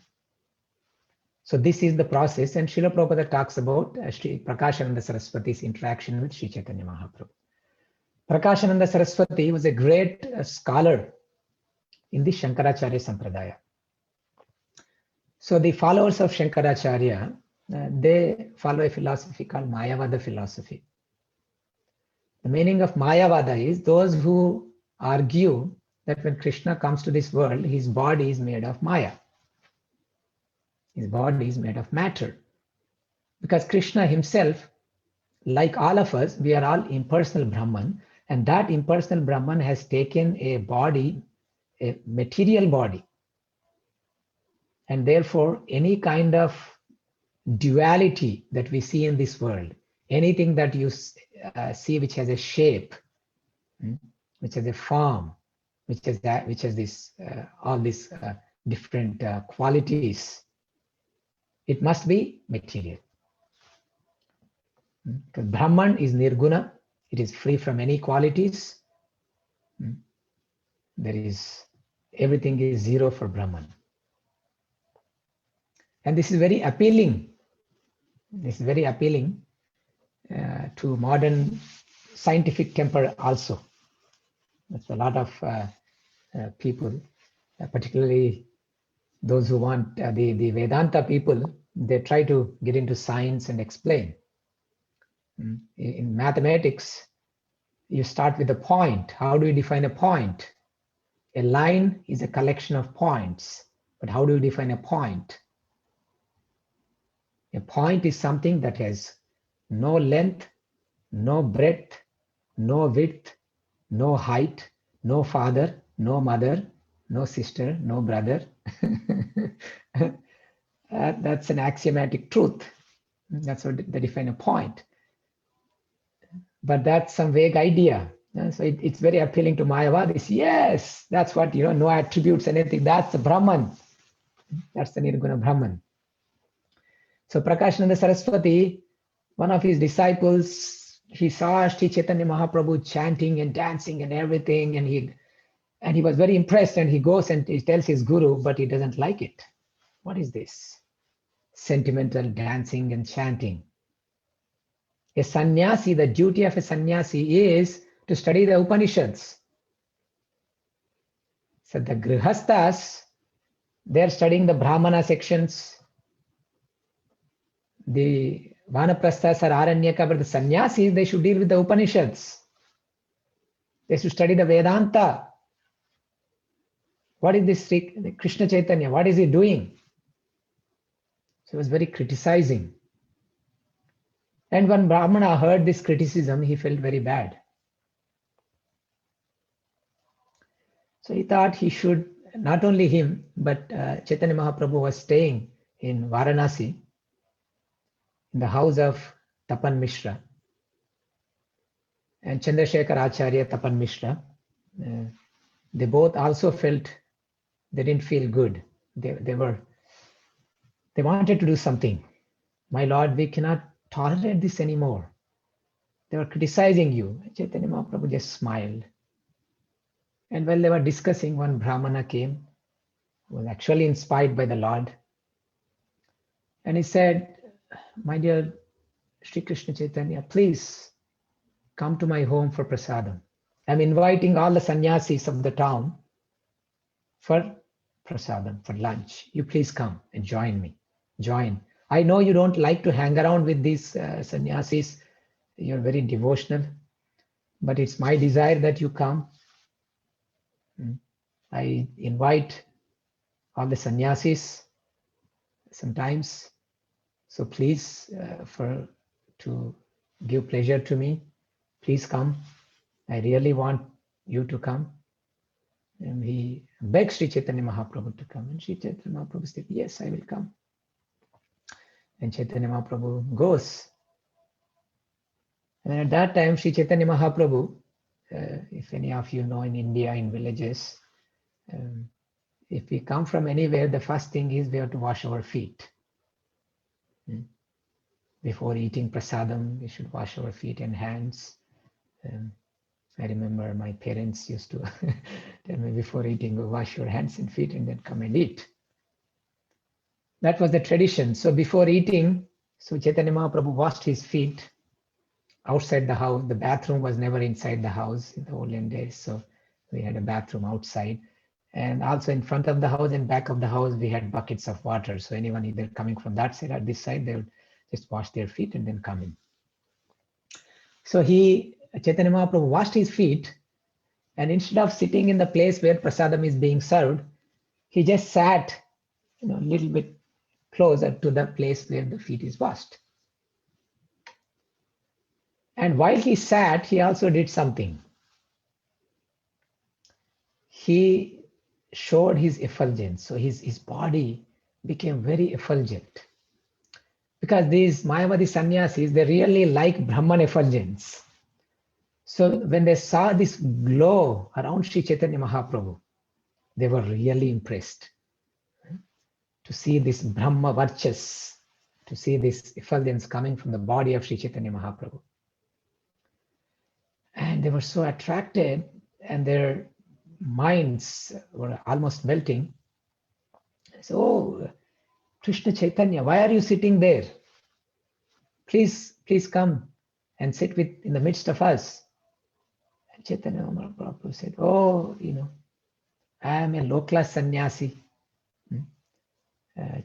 So this is the process, and Srila Prabhupada talks about Sri Prakashananda Saraswati's interaction with Sri Chaitanya Mahaprabhu. Prakashananda Saraswati was a great scholar in the Shankaracharya Sampradaya. So the followers of Shankaracharya, they follow a philosophy called Mayavada philosophy. The meaning of Mayavada is those who argue that when Krishna comes to this world, his body is made of Maya. His body is made of matter. Because Krishna himself, like all of us, we are all impersonal Brahman, and that impersonal Brahman has taken a body, a material body. And therefore, any kind of duality that we see in this world, anything that you see which has a shape, which has a form, which has this all these different qualities, it must be material. Because Brahman is Nirguna, it is free from any qualities. Everything is zero for Brahman. And this is very appealing. This is very appealing to modern scientific temper also. That's a lot of people, particularly those who want the Vedanta people, they try to get into science and explain. In mathematics, you start with a point. How do you define a point? A line is a collection of points, but how do you define a point? A point is something that has no length no breadth, no width, no height, no father, no mother, no sister, no brother. That's an axiomatic truth. That's what they define a point. But that's some vague idea. So it's very appealing to Mayavadis. Yes, that's what, no attributes, anything. That's the Brahman. That's the Nirguna Brahman. So Prakashananda Saraswati, one of his disciples, he saw Sri Chaitanya Mahaprabhu chanting and dancing and everything, and he was very impressed, and he goes and he tells his guru, but he doesn't like it. What is this? Sentimental dancing and chanting. A sannyasi, the duty of a sannyasi is to study the Upanishads. So the grihasthas, they're studying the Brahmana sections. The Vanaprasthas or Aranyaka, but the sannyasis, they should deal with the Upanishads. They should study the Vedanta. What is this Krishna Chaitanya? What is he doing? So he was very criticizing. And when Brahmana heard this criticism, he felt very bad. So he thought he should, not only him, but Chaitanya Mahaprabhu was staying in Varanasi, in the house of Tapan Mishra and Chandrasekhar Acharya Tapan Mishra. They both also felt they didn't feel good. They wanted to do something. My Lord, we cannot tolerate this anymore. They were criticizing you. Chaitanya Mahaprabhu just smiled. And while they were discussing, one Brahmana came, who was actually inspired by the Lord. And he said, my dear Sri Krishna Chaitanya, please come to my home for prasadam. I'm inviting all the sannyasis of the town for prasadam, for lunch. You please come and join me. Join. I know you don't like to hang around with these sannyasis. You're very devotional, but it's my desire that you come. I invite all the sannyasis sometimes. So please, to give pleasure to me, please come. I really want you to come. And he begged Sri Chaitanya Mahaprabhu to come. And Sri Chaitanya Mahaprabhu said, yes, I will come. And Chaitanya Mahaprabhu goes. And at that time, Sri Chaitanya Mahaprabhu, if any of you know in India, in villages, if we come from anywhere, the first thing is we have to wash our feet. Before eating prasadam, we should wash our feet and hands. I remember my parents used to tell me before eating, go wash your hands and feet and then come and eat. That was the tradition. So before eating, so Chaitanya Mahaprabhu washed his feet outside the house. The bathroom was never inside the house in the olden days. So we had a bathroom outside. And also in front of the house and back of the house, we had buckets of water. So anyone either coming from that side or this side, they would just wash their feet and then come in. So Chaitanya Mahaprabhu washed his feet, and instead of sitting in the place where prasadam is being served, he just sat, a little bit closer to the place where the feet is washed. And while he sat, he also did something. He showed his effulgence. So his body became very effulgent. Because these Mayavadi sannyasis, they really like Brahman effulgence. So when they saw this glow around Sri Chaitanya Mahaprabhu, they were really impressed to see this Brahma Varchas, to see this effulgence coming from the body of Sri Chaitanya Mahaprabhu. And they were so attracted, and their minds were almost melting. So, oh, Krishna Chaitanya, why are you sitting there? Please come and sit in the midst of us. And Chaitanya Mahaprabhu said, oh, I am a low-class sannyasi.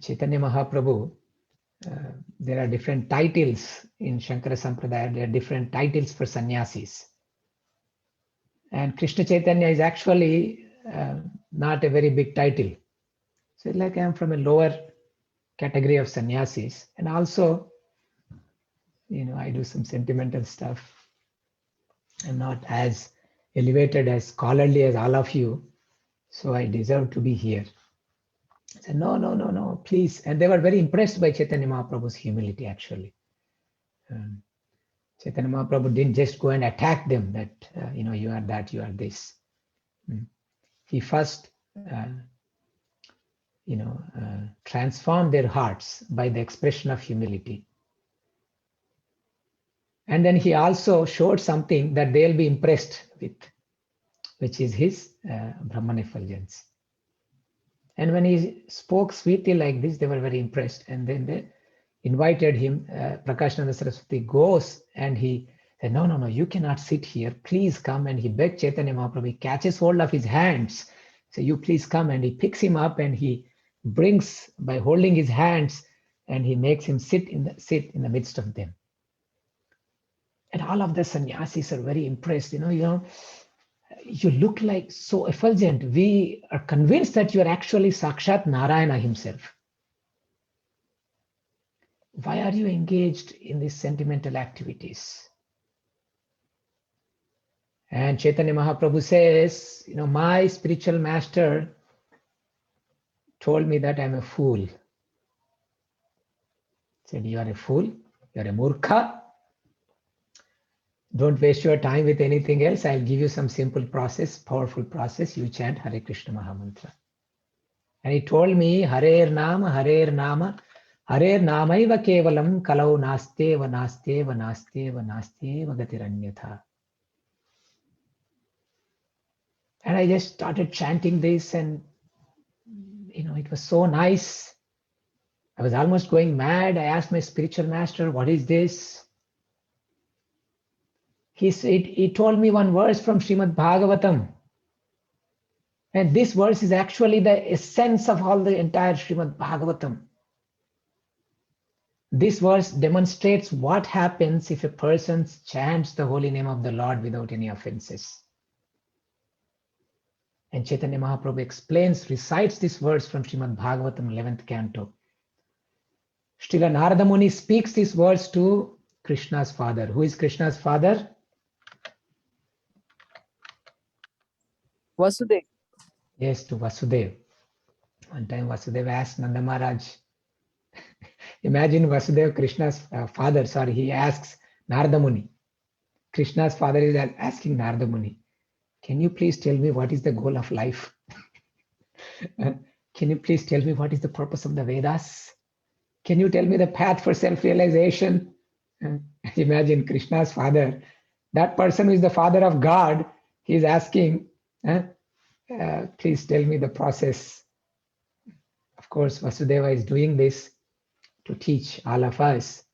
Chaitanya Mahaprabhu, there are different titles in Shankara Sampradaya. There are different titles for sannyasis. And Krishna Chaitanya is actually not a very big title. So it's like I'm from a lower category of sannyasis. And also, I do some sentimental stuff. I'm not as elevated, as scholarly as all of you, so I deserve to be here. I said, no, please. And they were very impressed by Chaitanya Mahaprabhu's humility, actually. Chaitanya Mahaprabhu didn't just go and attack them that, you are that, you are this. He first, transformed their hearts by the expression of humility. And then he also showed something that they'll be impressed with, which is his Brahman effulgence. And when he spoke sweetly like this, they were very impressed. And then they invited him. Prakashananda Saraswati goes and he said, no, you cannot sit here. Please come. And he begged Chaitanya Mahaprabhu. He catches hold of his hands. So you please come. And he picks him up and he brings, by holding his hands, and he makes him sit in the midst of them. And all of the sannyasis are very impressed. You look like so effulgent. We are convinced that you are actually Sakshat Narayana himself. Why are you engaged in these sentimental activities? And Chaitanya Mahaprabhu says, my spiritual master told me that I'm a fool. He said, you are a fool, you are a murkha. Don't waste your time with anything else. I'll give you some simple process, powerful process. You chant Hare Krishna Mahamantra. And he told me, Harer Nama, Harer Nama, Harer Namaiva Kevalam Kalau Nasteva Nasteva Nasteva Nasteva Gatiranyatha. And I just started chanting this, and it was so nice. I was almost going mad. I asked my spiritual master, what is this? He told me one verse from Srimad Bhagavatam. And this verse is actually the essence of all the entire Srimad Bhagavatam. This verse demonstrates what happens if a person chants the holy name of the Lord without any offenses. And Chaitanya Mahaprabhu recites this verse from Srimad Bhagavatam, 11th canto. Srila Narada Muni speaks this verse to Krishna's father. Who is Krishna's father? Vasudeva. Yes, to Vasudeva. One time Vasudeva asked Nanda Maharaj, imagine Vasudeva, Krishna's father, he asks Narada Muni. Krishna's father is asking Narada Muni, can you please tell me what is the goal of life? Can you please tell me what is the purpose of the Vedas? Can you tell me the path for self-realization? Imagine Krishna's father, that person who is the father of God, he is asking, please tell me the process. Of course, Vasudeva is doing this to teach all of us.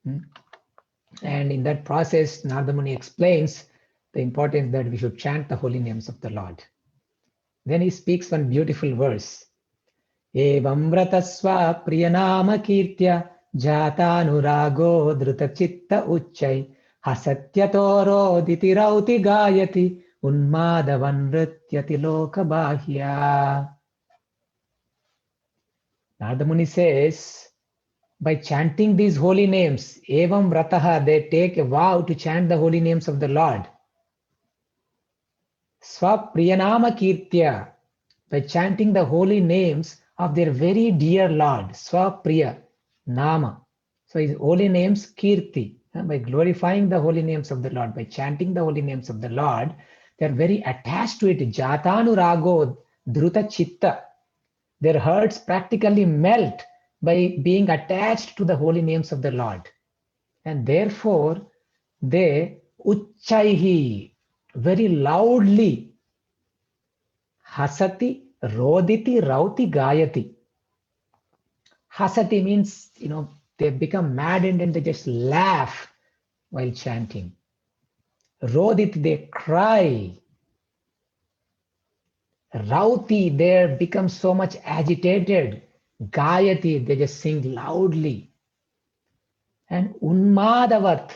And in that process, Narada Muni explains the importance that we should chant the holy names of the Lord. Then he speaks one beautiful verse. Evam vratasva priyanama kirtya jatanurago drutachitta uchchai hasatyatoro ditirauti gayati unmadavan nrityati loka bahya. Narada Muni says, by chanting these holy names, evam vrataha, they take a vow to chant the holy names of the Lord. Swapriyanama kirtya, by chanting the holy names of their very dear Lord. Swapriya nama. So his holy names kirti. By glorifying the holy names of the Lord, by chanting the holy names of the Lord, they are very attached to it. Jatanurago druta chitta. Their hearts practically melt by being attached to the holy names of the Lord. And therefore, they uchchaihi, very loudly, hasati, roditi, rauti, gayati. Hasati means, they become maddened and they just laugh while chanting. Roditi, they cry. Rauti, they become so much agitated. Gayati, they just sing loudly. And unmadavat,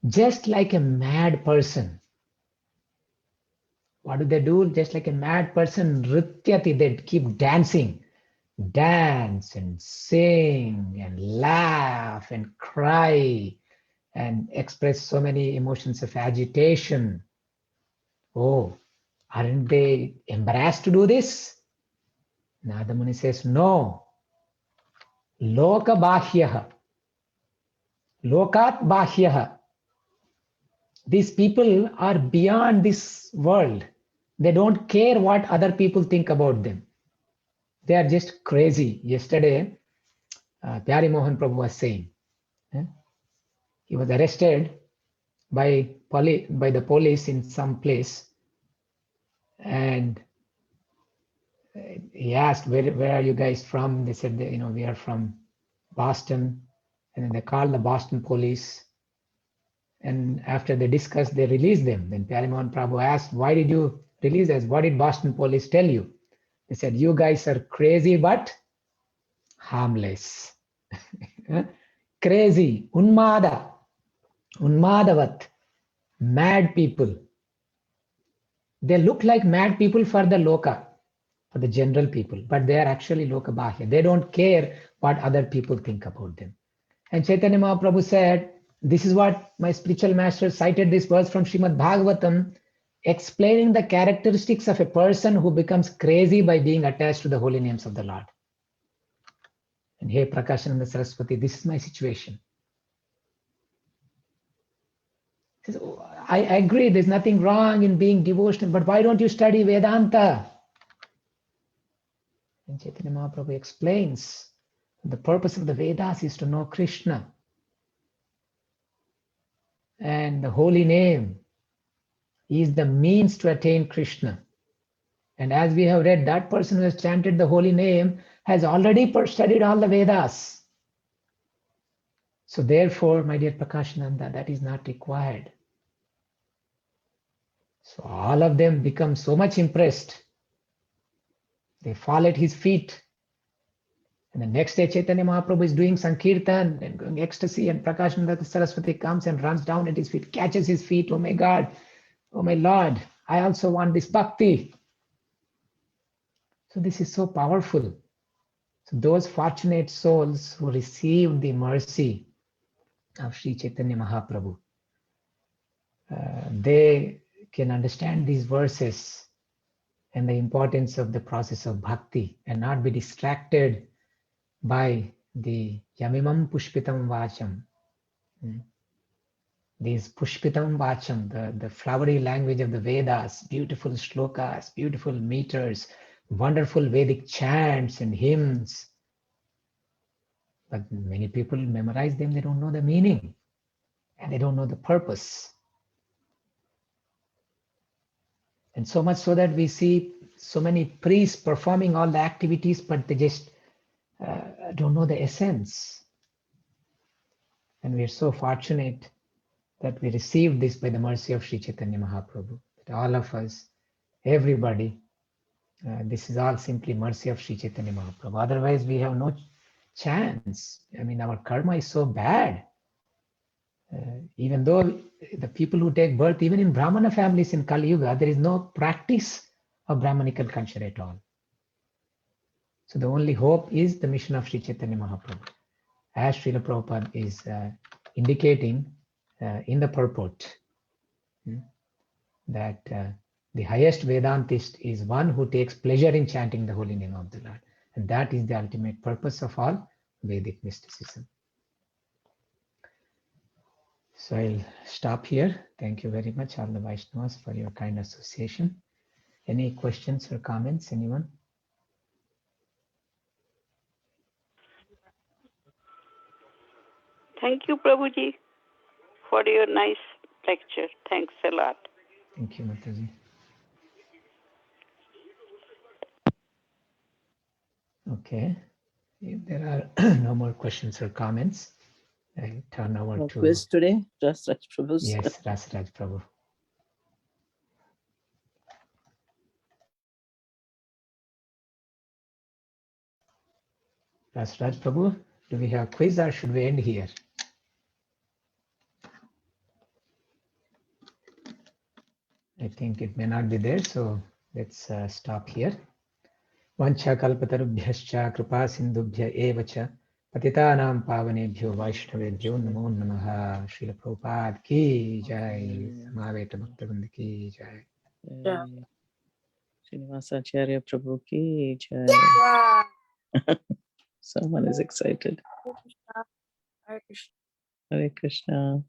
just like a mad person. What do? Just like a mad person, nrityati, they keep dancing. dance and sing and laugh and cry and express so many emotions of agitation. Oh, aren't they embarrassed to do this? Narada Muni says, no. Loka bahyaha. Lokat bahyaha. These people are beyond this world. They don't care what other people think about them. They are just crazy. Yesterday, Pyari Mohan Prabhu was saying, he was arrested by the police in some place, and he asked, where are you guys from? They said, we are from Boston. And then they called the Boston police. And after they discussed, they released them. Then Pyari Mohan Prabhu asked, why did you release us? What did Boston police tell you? They said, you guys are crazy, but harmless. Crazy, unmadavat, mad people. They look like mad people for the loka, for the general people, but they are actually loka bahya. They don't care what other people think about them. And Chaitanya Mahaprabhu said, this is what my spiritual master cited this verse from Srimad Bhagavatam, explaining the characteristics of a person who becomes crazy by being attached to the holy names of the Lord. And hey, Prakashananda Saraswati, this is my situation. He says, oh, I agree, there's nothing wrong in being devotional, but why don't you study Vedanta? And Chaitanya Mahaprabhu explains, the purpose of the Vedas is to know Krishna. And the holy name is the means to attain Krishna. And as we have read, that person who has chanted the holy name has already studied all the Vedas. So therefore, my dear Prakashananda, that is not required. So all of them become so much impressed. They fall at his feet. And the next day, Chaitanya Mahaprabhu is doing Sankirtan and going ecstasy, and Prakashananda Saraswati comes and runs down at his feet, catches his feet. Oh my God, oh my Lord, I also want this bhakti. So this is so powerful. So those fortunate souls who receive the mercy of Sri Chaitanya Mahaprabhu, they can understand these verses and the importance of the process of bhakti and not be distracted by the Yamimam Pushpitam Vacham. These Pushpitam Vacham, the flowery language of the Vedas, beautiful shlokas, beautiful meters, wonderful Vedic chants and hymns. But many people memorize them, they don't know the meaning and they don't know the purpose. And so much so that we see so many priests performing all the activities, but they just don't know the essence. And we are so fortunate that we received this by the mercy of Sri Chaitanya Mahaprabhu. That all of us, everybody, this is all simply mercy of Sri Chaitanya Mahaprabhu. Otherwise, we have no chance. I mean, our karma is so bad. Even though the people who take birth, even in Brahmana families in Kali Yuga, there is no practice of Brahmanical culture at all. So the only hope is the mission of Sri Chaitanya Mahaprabhu. As Srila Prabhupada is indicating in the purport, that the highest Vedantist is one who takes pleasure in chanting the holy name of the Lord. And that is the ultimate purpose of all Vedic mysticism. So I'll stop here. Thank you very much, all the Vaishnavas, for your kind association. Any questions or comments, anyone? Thank you, Prabhuji, for your nice lecture. Thanks a lot. Thank you, Mataji. Okay, if there are no more questions or comments, I turn over to... Quiz today, Rasraj Prabhu's. Yes, Rasraj Prabhu. Rasraj Prabhu, do we have a quiz or should we end here? I think it may not be there, so let's stop here. वाञ्छाकल्पतरुभ्यश्च कृपा सिन्धुभ्य एव च पतितानां पावनेभ्यो वैष्णवेभ्यो नमो नमः। श्रील प्रभुपाद की जय, समावेत भक्तवृंद की जय। Srinivasacharya Prabhu ki jai. Someone is excited. Hare Krishna. Hare Krishna.